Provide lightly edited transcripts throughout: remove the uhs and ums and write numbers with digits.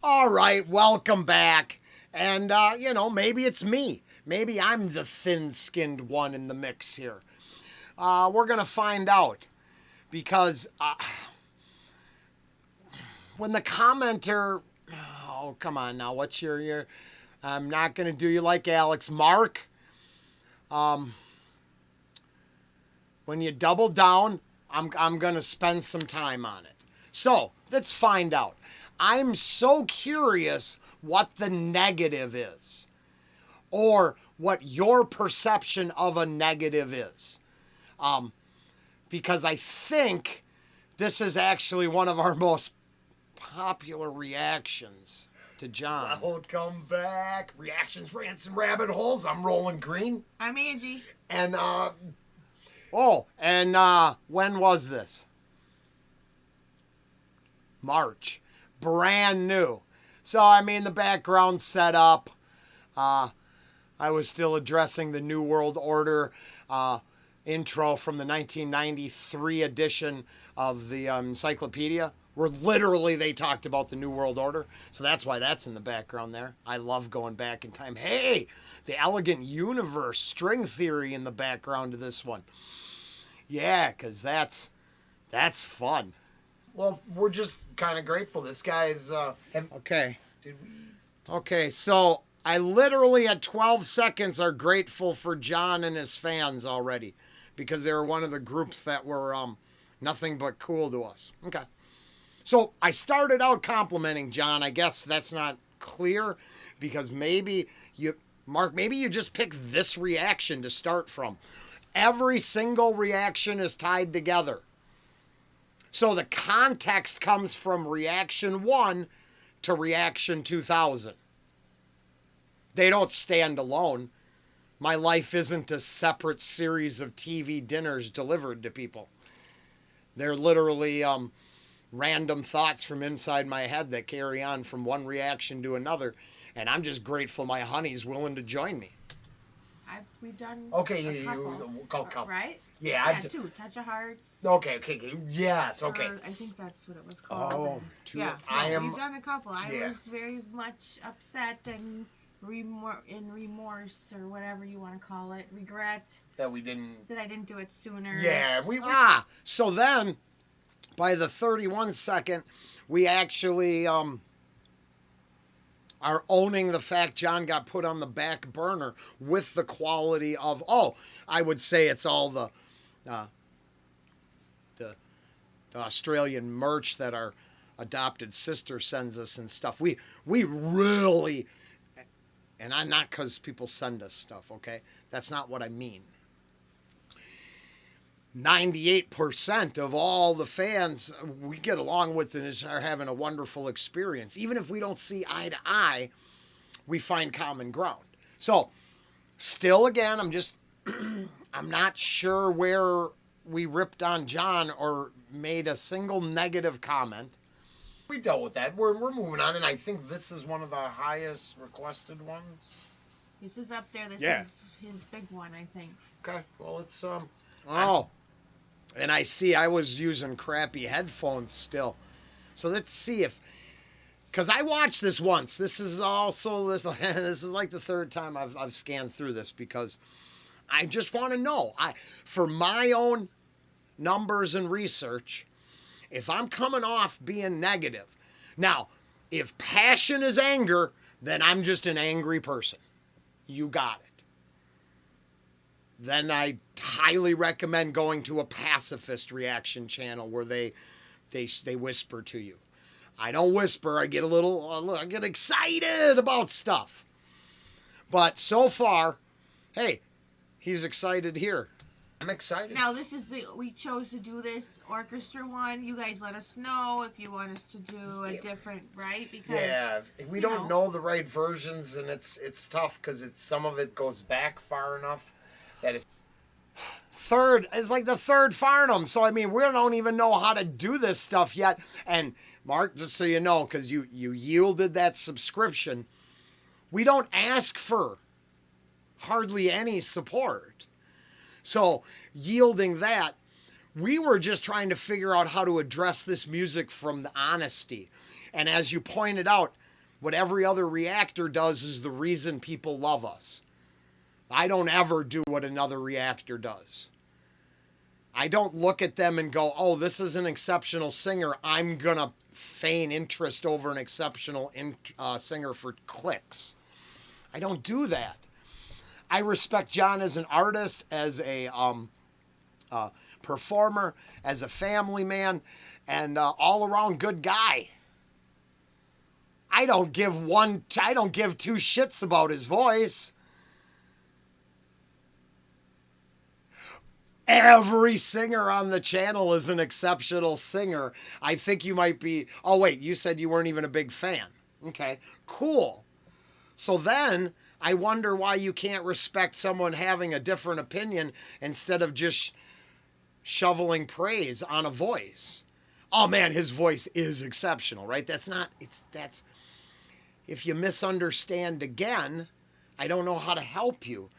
All right, welcome back. And, maybe it's me. Maybe I'm the thin-skinned one in the mix here. We're going to find out. Because when the commenter... Oh, come on now. What's your... I'm not going to do you like Alex. Mark, when you double down, I'm going to spend some time on it. So, let's find out. I'm so curious what the negative is, or what your perception of a negative is. Because I think this is actually one of our most popular reactions to John. Welcome back. Reactions, rants, and rabbit holes. I'm Rollen Green. I'm Angie. And, when was this? March. Brand new. So, the background set up. I was still addressing the New World Order intro from the 1993 edition of the encyclopedia, where literally they talked about the New World Order. So that's why that's in the background there. I love going back in time. Hey, the Elegant Universe string theory in the background of this one. Yeah, because that's fun. well, we're just kind of grateful. This guy is, Okay. Did we... Okay, so I literally at 12 seconds are grateful for John and his fans already, because they were one of the groups that were nothing but cool to us. Okay. So I started out complimenting John. I guess that's not clear, because maybe you just pick this reaction to start from. Every single reaction is tied together. So the context comes from reaction 1 to reaction 2000. They don't stand alone. My life isn't a separate series of TV dinners delivered to people. They're literally random thoughts from inside my head that carry on from one reaction to another. And I'm just grateful my honey's willing to join me. We've done Okay, a couple, right? Yeah, two. Touch of Hearts. Okay, yes, okay. I think that's what it was called. Oh, two. Yeah, we've done a couple. Yeah. I was very much upset and remorse, or whatever you want to call it, regret That we didn't... that I didn't do it sooner. Yeah, So then, by the 31 second, we actually are owning the fact John got put on the back burner with the quality of, I would say it's all the Australian merch that our adopted sister sends us and stuff. We really, and I'm not because people send us stuff, okay? That's not what I mean. 98% of all the fans we get along with and are having a wonderful experience. Even if we don't see eye to eye, we find common ground. So, still again, I'm not sure where we ripped on John or made a single negative comment. We dealt with that. We're moving on, and I think this is one of the highest requested ones. This is up there. This Yeah. is his big one, I think. Okay, well, it's And I see I was using crappy headphones still. So let's see if, because I watched this once. This is also, this is like the third time I've scanned through this, because I just want to know, for my own numbers and research, if I'm coming off being negative. Now, if passion is anger, then I'm just an angry person. You got it. Then I highly recommend going to a pacifist reaction channel where they whisper to you. I don't whisper. I get I get excited about stuff. But so far, hey, he's excited here. I'm excited. Now we chose to do this orchestra one. You guys let us know if you want us to do a different, right? Because we don't know the right versions, and it's tough because some of it goes back far enough that it's like the third Farnham. So we don't even know how to do this stuff yet. And Mark, just so you know, because you yielded that subscription, we don't ask for hardly any support. So, yielding that, we were just trying to figure out how to address this music from the honesty. And as you pointed out, What every other reactor does is the reason people love us. I don't ever do what another reactor does. I don't look at them and go, oh, this is an exceptional singer. I'm going to feign interest over an exceptional singer for clicks. I don't do that. I respect John as an artist, as a performer, as a family man, and all around good guy. I don't give two shits about his voice. Every singer on the channel is an exceptional singer. I think you might be, oh wait, you said you weren't even a big fan. Okay, cool. So then I wonder why you can't respect someone having a different opinion instead of just shoveling praise on a voice. Oh man, his voice is exceptional, right? That's if you misunderstand again, I don't know how to help you.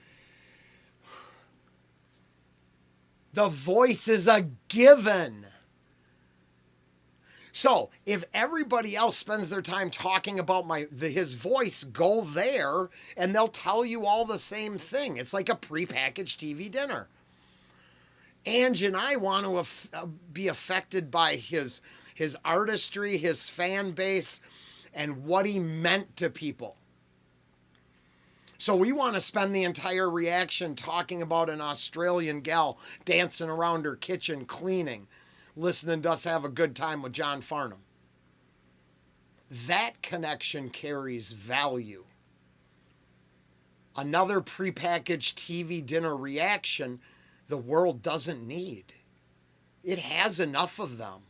The voice is a given. So if everybody else spends their time talking about his voice, go there and they'll tell you all the same thing. It's like a prepackaged TV dinner. Ange and I want to be affected by his artistry, his fan base, and what he meant to people. So we want to spend the entire reaction talking about an Australian gal dancing around her kitchen cleaning, listening to us have a good time with John Farnham. That connection carries value. Another prepackaged TV dinner reaction the world doesn't need. It has enough of them.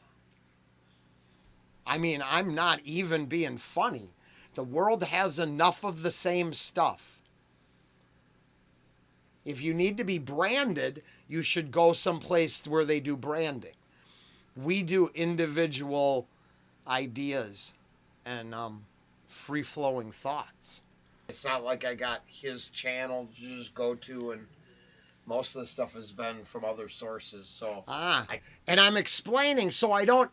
I mean, I'm not even being funny. The world has enough of the same stuff. If you need to be branded, you should go someplace where they do branding. We do individual ideas and free-flowing thoughts. It's not like I got his channel to just go to, and most of the stuff has been from other sources. So and I'm explaining, so I don't.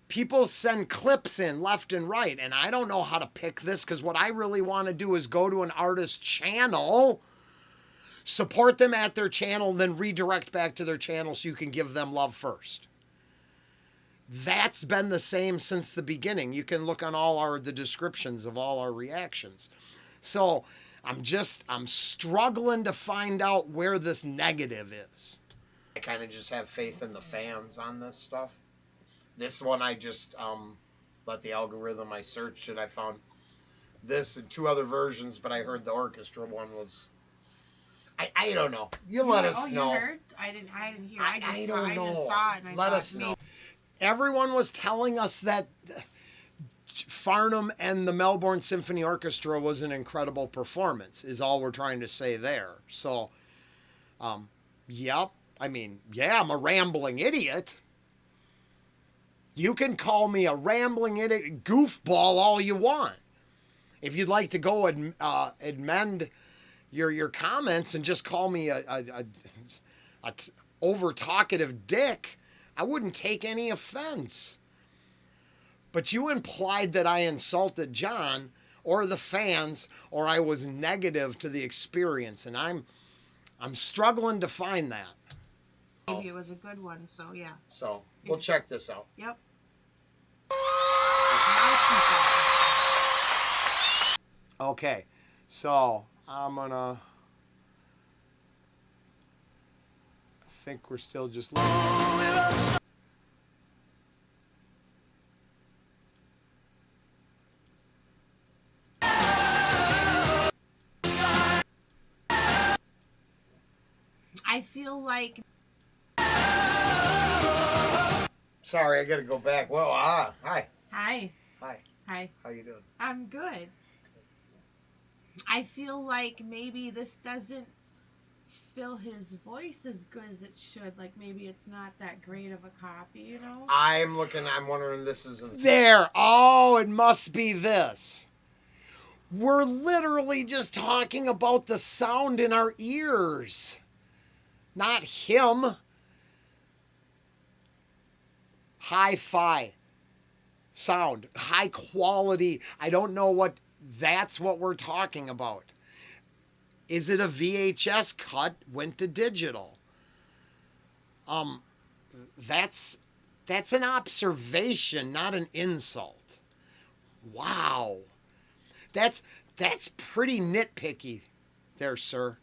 People send clips in left and right, and I don't know how to pick this because what I really want to do is go to an artist's channel, support them at their channel, then redirect back to their channel so you can give them love first. That's been the same since the beginning. You can look on the descriptions of all our reactions. So I'm struggling to find out where this negative is. I kind of just have faith in the fans on this stuff. This one I just let the algorithm, I searched it, I found this and two other versions, but I heard the orchestra one was, I don't know. You let us know. You heard? I didn't hear. I just don't know. I just saw it and let us know. Everyone was telling us that Farnham and the Melbourne Symphony Orchestra was an incredible performance, is all we're trying to say there. So, yep. I mean, yeah, I'm a rambling idiot. You can call me a rambling idiot, goofball all you want. If you'd like to go and amend your comments and just call me a over-talkative dick, I wouldn't take any offense. But you implied that I insulted John or the fans or I was negative to the experience, and I'm struggling to find that. Maybe it was a good one, so yeah. So we'll check this out. Yep. Okay, so I'm gonna. I think we're still just listening. I feel like. Sorry, I gotta go back. Well, hi. Hi. Hi. Hi. How you doing? I'm good. I feel like maybe this doesn't fill his voice as good as it should. Like maybe it's not that great of a copy, you know? I'm wondering this isn't... There. Oh, it must be this. We're literally just talking about the sound in our ears. Not him. Hi-fi. sound, high quality. I don't know what that's what we're talking about. Is it a VHS cut went to digital? That's an observation, not an insult. Wow. That's pretty nitpicky there, sir.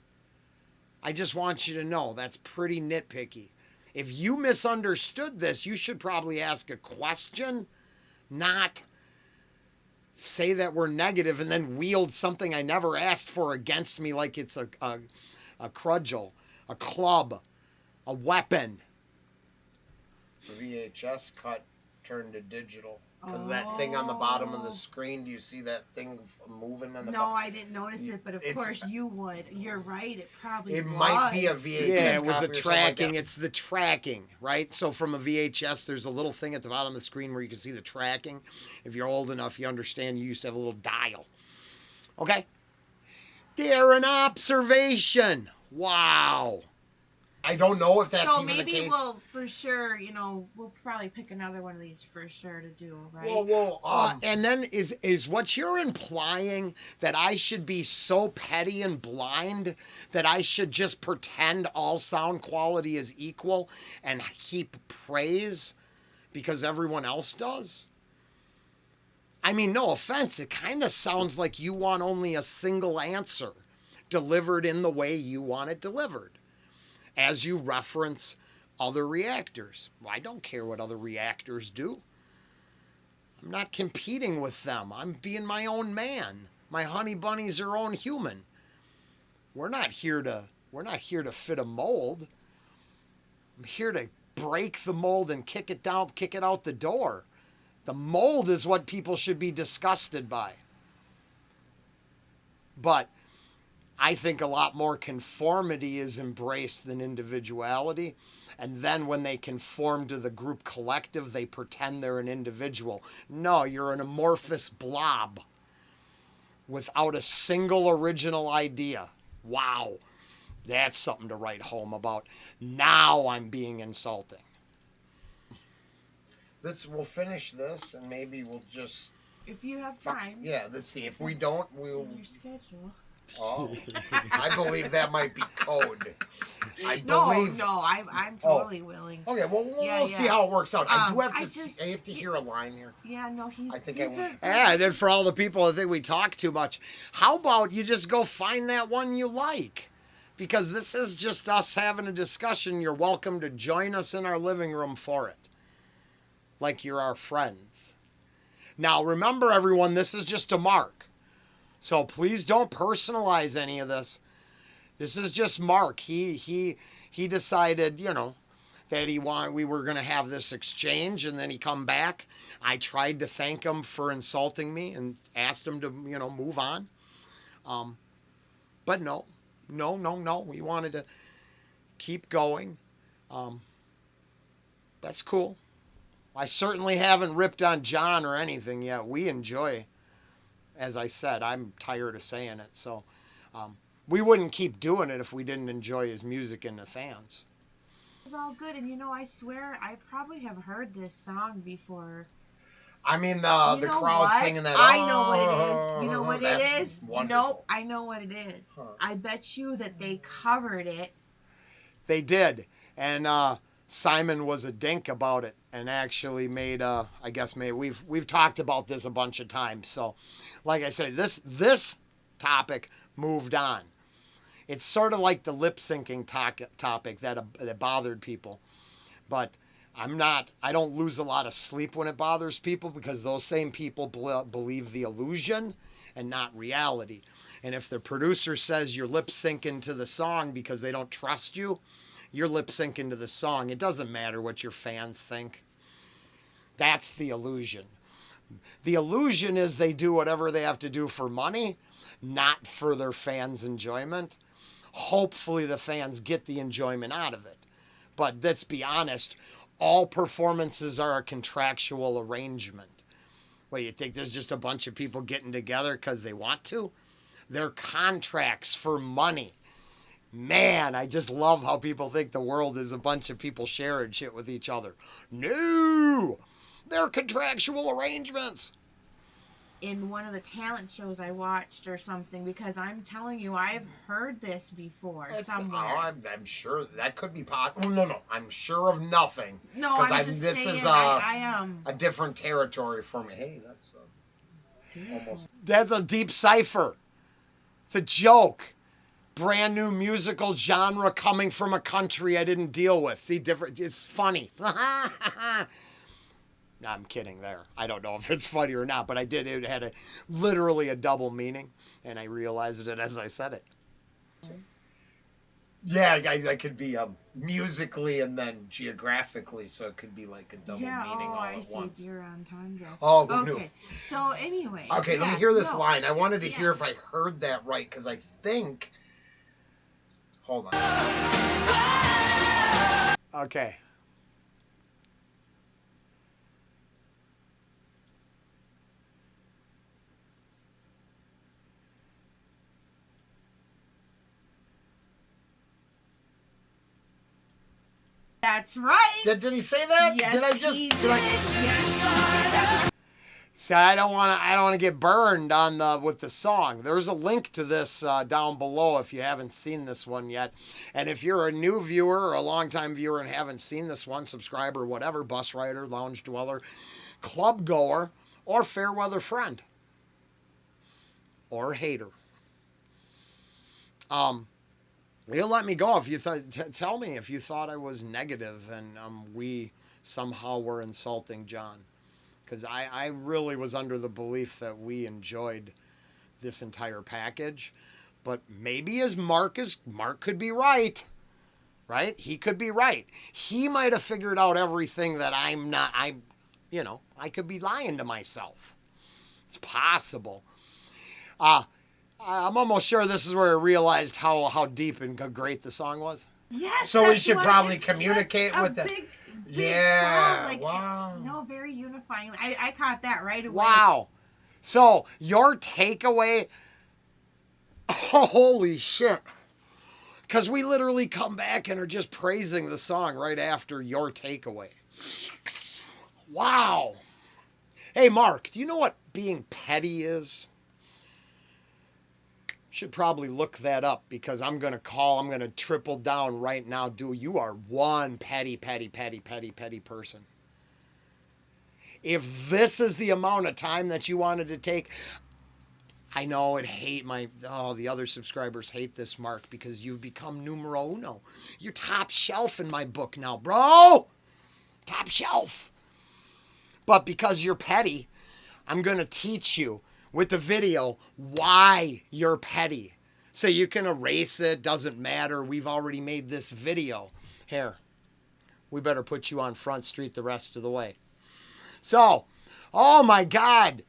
I just want you to know that's pretty nitpicky. If you misunderstood this, you should probably ask a question, not say that we're negative and then wield something I never asked for against me like it's a crudgel, a club, a weapon. The VHS cut turned to digital. Because that thing on the bottom of the screen, do you see that thing moving on the No, I didn't notice it, but of course you would. You're right, it probably was. Might be a VHS. Yeah, it was a copy or something tracking. like that. It's the tracking, right? So from a VHS, there's a little thing at the bottom of the screen where you can see the tracking. If you're old enough, you understand you used to have a little dial. Okay? They're an observation. Wow. I don't know if that's so even the case. So maybe we'll, for sure, we'll probably pick another one of these for sure to do, right? Well, and then is what you're implying that I should be so petty and blind that I should just pretend all sound quality is equal and heap praise because everyone else does? I mean, no offense, it kind of sounds like you want only a single answer delivered in the way you want it delivered. As you reference other reactors. Well, I don't care what other reactors do. I'm not competing with them. I'm being my own man. My honey bunny's her own human. We're not here to fit a mold. I'm here to break the mold and kick it out the door. The mold is what people should be disgusted by. But I think a lot more conformity is embraced than individuality. And then when they conform to the group collective, they pretend they're an individual. No, you're an amorphous blob without a single original idea. Wow. That's something to write home about. Now I'm being insulting. We'll finish this and maybe we'll just... If you have time. Yeah, let's see. If we don't, we'll... In your schedule. Oh, I believe that might be code. No, I'm totally willing. Okay, well, we'll see how it works out. I do have to. I have to hear a line here. Yeah, no, I think I will. Yeah, and then for all the people that think we talk too much, how about you just go find that one you like? Because this is just us having a discussion. You're welcome to join us in our living room for it, like you're our friends. Now, remember, everyone, this is just a mark. So please don't personalize any of this. This is just Mark. He decided, that we were going to have this exchange, and then he come back. I tried to thank him for insulting me and asked him to, move on. But no. We wanted to keep going. That's cool. I certainly haven't ripped on John or anything yet. We enjoy. As I said, I'm tired of saying it. So we wouldn't keep doing it if we didn't enjoy his music and the fans. It's all good. And, I swear I probably have heard this song before. I mean, the crowd singing that. I know what it is. You know what it is? Wonderful. Nope, I know what it is. Huh. I bet you that they covered it. They did. And Simon was a dink about it and actually made we've talked about this a bunch of times. So like I said, this topic moved on. It's sort of like the lip syncing topic that bothered people. But I don't lose a lot of sleep when it bothers people because those same people believe the illusion and not reality. And if the producer says you're lip syncing to the song because they don't trust you, you're lip syncing to the song. It doesn't matter what your fans think. That's the illusion. The illusion is they do whatever they have to do for money, not for their fans' enjoyment. Hopefully the fans get the enjoyment out of it. But let's be honest, all performances are a contractual arrangement. What do you think? There's just a bunch of people getting together because they want to? They're contracts for money. Man, I just love how people think the world is a bunch of people sharing shit with each other. No! They're contractual arrangements. In one of the talent shows I watched or something, because I'm telling you, I've heard this before somewhere. I'm sure that could be possible. No, I'm sure of nothing. No, I'm just this saying. is I am a different territory for me. Hey, that's almost. That's a deep cipher. It's a joke. Brand new musical genre coming from a country I didn't deal with. See, different. It's funny. No, I'm kidding there. I don't know if it's funny or not, but I did. It had literally a double meaning, and I realized it as I said it. Yeah, that could be musically and then geographically, so it could be like a double meaning all I at see. once. Deer entendre. Oh, who okay. knew? So anyway. Okay, let me hear this line. I wanted to hear if I heard that right, because I think. Hold on. Okay. That's right. Did he say that? Yes, did I just? he Did I? Yes. See, I don't want to get burned on with the song. There's a link to this down below if you haven't seen this one yet. And if you're a new viewer or a longtime viewer and haven't seen this one, subscriber, whatever, bus rider, lounge dweller, club goer, or fair weather friend, or hater, you'll let me go if you tell me if you thought I was negative and we somehow were insulting John. Because I really was under the belief that we enjoyed this entire package. But maybe Mark could be right. Right? He could be right. He might have figured out everything that I'm not. I could be lying to myself. It's possible. I'm almost sure this is where I realized how deep and great the song was. Yes. So we should probably communicate with that. Big Yeah. song. Wow. No, very unifying. I caught that right away. Wow. So your takeaway. Oh, holy shit. Because we literally come back and are just praising the song right after your takeaway. Wow. Hey, Mark, do you know what being petty is? Should probably look that up because I'm going to triple down right now. Dude, you are one petty person. If this is the amount of time that you wanted to take, I know the other subscribers hate this, Mark, because you've become numero uno. You're top shelf in my book now, bro. Top shelf. But because you're petty, I'm going to teach you with the video why you're petty. So you can erase it, doesn't matter. We've already made this video. Here, we better put you on Front Street the rest of the way. So, oh my God.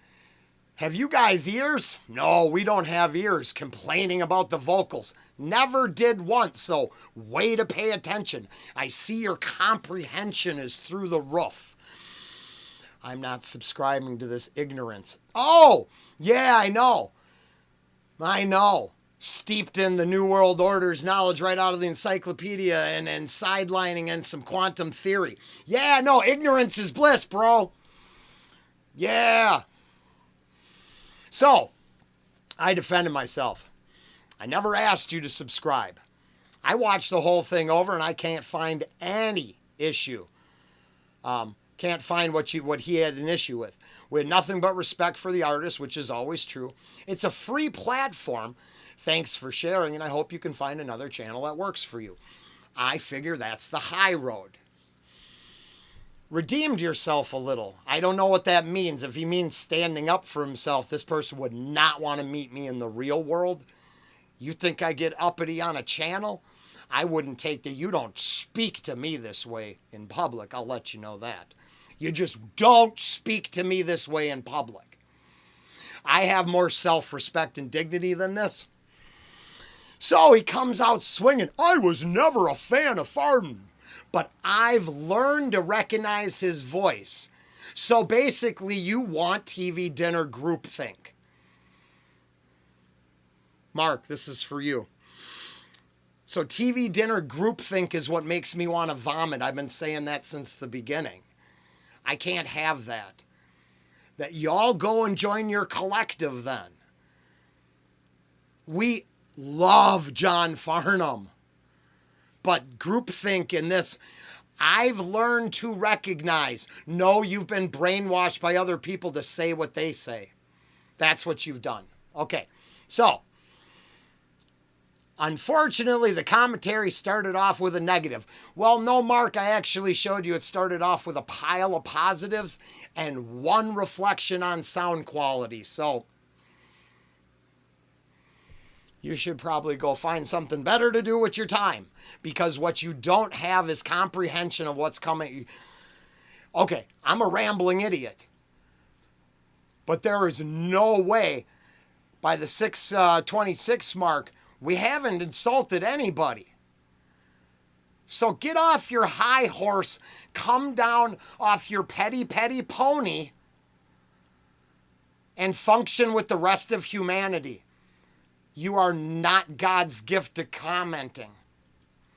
Have you guys ears? No, we don't have ears. Complaining about the vocals. Never did once, so way to pay attention. I see your comprehension is through the roof. I'm not subscribing to this ignorance. Oh, yeah, I know. Steeped in the New World Order's knowledge right out of the encyclopedia and sidelining and some quantum theory. Yeah, no, ignorance is bliss, bro. Yeah. So, I defended myself. I never asked you to subscribe. I watched the whole thing over and I can't find any issue. Can't find what he had an issue with. We had nothing but respect for the artist, which is always true. It's a free platform. Thanks for sharing, and I hope you can find another channel that works for you. I figure that's the high road. Redeemed yourself a little. I don't know what that means. If he means standing up for himself, this person would not want to meet me in the real world. You think I get uppity on a channel? I wouldn't take that. You don't speak to me this way in public. I'll let you know that. You just don't speak to me this way in public. I have more self-respect and dignity than this. So he comes out swinging. I was never a fan of Farden, but I've learned to recognize his voice. So basically, you want TV dinner groupthink. Mark, this is for you. So TV dinner groupthink is what makes me want to vomit. I've been saying that since the beginning. I can't have that. That y'all go and join your collective then. We love John Farnham. But groupthink in this, I've learned to recognize, no, you've been brainwashed by other people to say what they say. That's what you've done. Okay, so unfortunately, the commentary started off with a negative. Well, no, Mark, I actually showed you it started off with a pile of positives and one reflection on sound quality. So you should probably go find something better to do with your time, because what you don't have is comprehension of what's coming. Okay, I'm a rambling idiot, but there is no way by the 6:26 mark we haven't insulted anybody. So get off your high horse, come down off your petty pony, and function with the rest of humanity. You are not God's gift to commenting.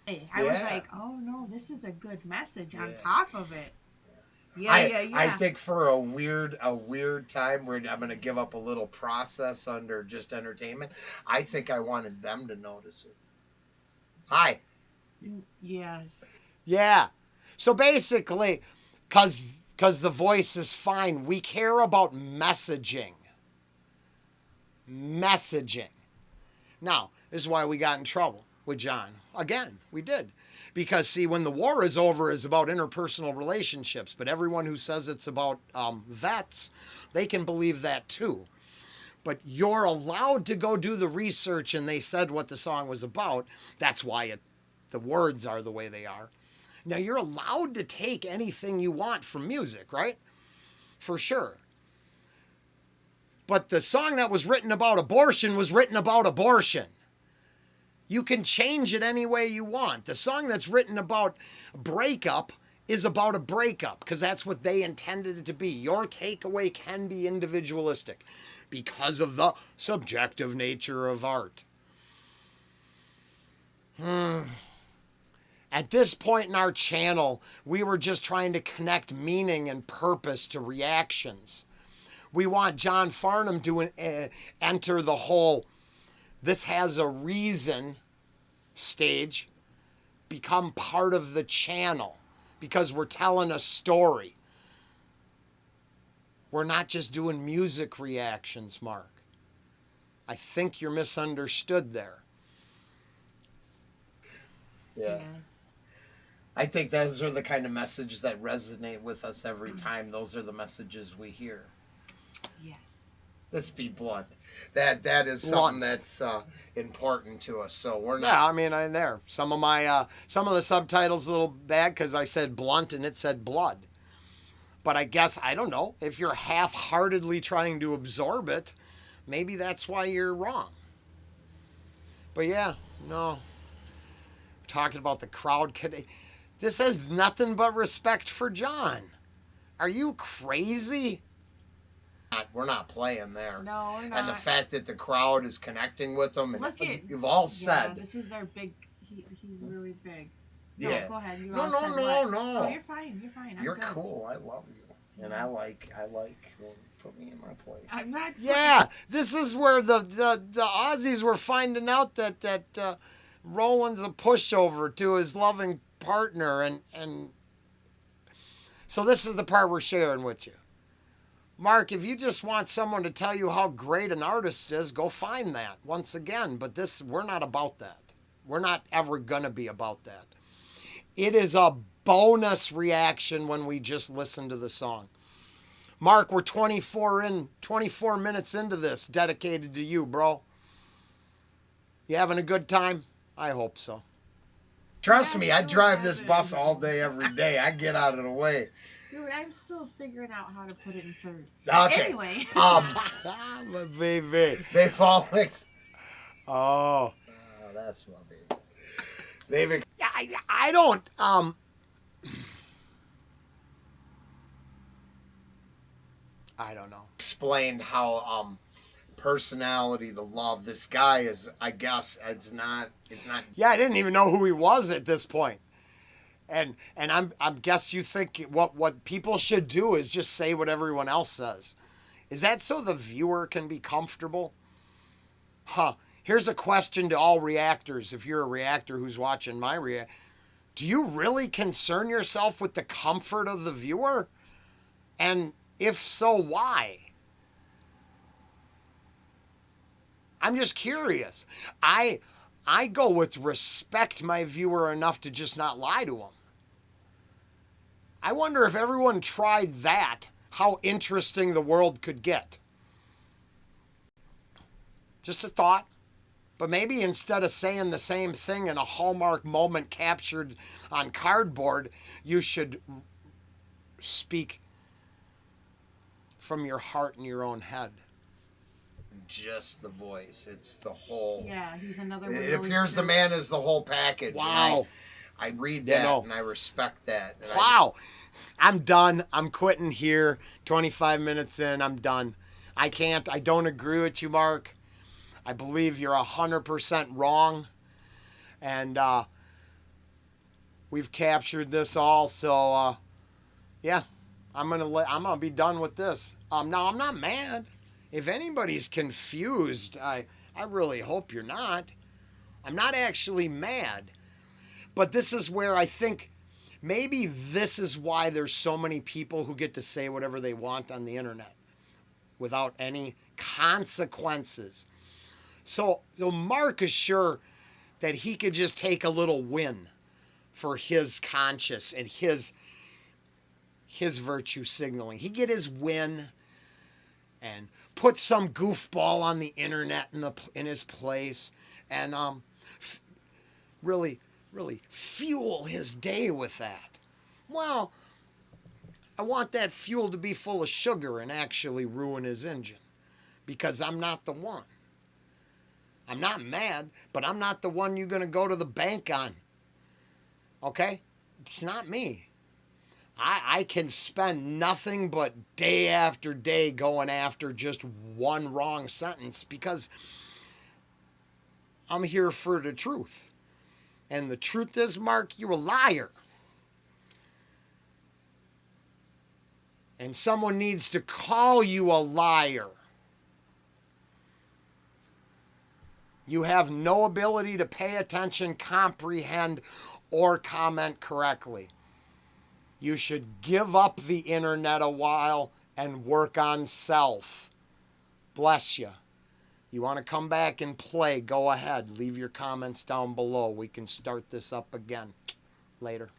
I was like, oh no, this is a good message on top of it. I think for a weird time where I'm going to give up a little process under just entertainment, I think I wanted them to notice it. Hi. Yes. Yeah. So basically, because the voice is fine, we care about messaging. Now, this is why we got in trouble with John. Again, we did. Because, see, when the war is over, it's about interpersonal relationships. But everyone who says it's about vets, they can believe that too. But you're allowed to go do the research, and they said what the song was about. That's why the words are the way they are. Now, you're allowed to take anything you want from music, right? For sure. But the song that was written about abortion was written about abortion. You can change it any way you want. The song that's written about breakup is about a breakup, because that's what they intended it to be. Your takeaway can be individualistic because of the subjective nature of art. At this point in our channel, we were just trying to connect meaning and purpose to reactions. We want John Farnham to enter the whole "this has a reason" stage, become part of the channel, because we're telling a story. We're not just doing music reactions, Mark. I think you're misunderstood there. Yeah. Yes. I think those are the kind of messages that resonate with us every time. Those are the messages we hear. Yes. Let's be blunt. That is something that's important to us. So we're not. Yeah, I mean, I'm there. Some of the subtitles a little bad because I said blunt and it said blood. But I guess, I don't know, if you're half-heartedly trying to absorb it, maybe that's why you're wrong. But yeah, no. Talking about the crowd. This has nothing but respect for John. Are you crazy? We're not playing there. No, we're not. And the fact that the crowd is connecting with them, and Look at, you've all said. this is their big. He's really big. Yeah. No, go ahead. You No, all no, said no, what? no. Oh, you're fine. You're fine. You're I'm good. cool. I love you, and I like. Well, put me in my place. I'm not. Yeah, this is where the Aussies were finding out that Rollen's a pushover to his loving partner, and so this is the part we're sharing with you. Mark, if you just want someone to tell you how great an artist is, go find that once again. But we're not about that. We're not ever going to be about that. It is a bonus reaction when we just listen to the song. Mark, we're 24 minutes into this, dedicated to you, bro. You having a good time? I hope so. Trust me, I drive this bus all day, every day. I get out of the way. Dude, I'm still figuring out how to put it in third. Okay. Anyway. My baby. They fall like. Oh. That's my baby. They've. I don't. I don't know. Explained how personality, the love. This guy is. I guess it's not. Yeah, I didn't even know who he was at this point. And I'm guess you think what people should do is just say what everyone else says. Is that so the viewer can be comfortable? Huh. Here's a question to all reactors. If you're a reactor who's watching my react, do you really concern yourself with the comfort of the viewer? And if so, why? I'm just curious. I go with respect my viewer enough to just not lie to him. I wonder if everyone tried that, how interesting the world could get. Just a thought. But maybe instead of saying the same thing in a Hallmark moment captured on cardboard, you should speak from your heart and your own head. Just the voice. It's the whole. Yeah, he's another. It appears the man is the whole package. Wow. I read that and I respect that. And wow. I'm done. I'm quitting here. 25 minutes in, I'm done. I don't agree with you, Mark. I believe you're 100% wrong. And we've captured this all. So, yeah, I'm gonna be done with this. No, I'm not mad. If anybody's confused, I really hope you're not. I'm not actually mad. But this is where I think maybe this is why there's so many people who get to say whatever they want on the internet without any consequences. So Mark is sure that he could just take a little win for his conscience and his virtue signaling. He get his win and put some goofball on the internet in his place and really fuel his day with that. Well, I want that fuel to be full of sugar and actually ruin his engine because I'm not the one. I'm not mad, but I'm not the one you're going to go to the bank on. Okay? It's not me. I can spend nothing but day after day going after just one wrong sentence because I'm here for the truth. And the truth is, Mark, you're a liar. And someone needs to call you a liar. You have no ability to pay attention, comprehend, or comment correctly. You should give up the internet a while and work on self. Bless you. You want to come back and play, go ahead. Leave your comments down below. We can start this up again. Later.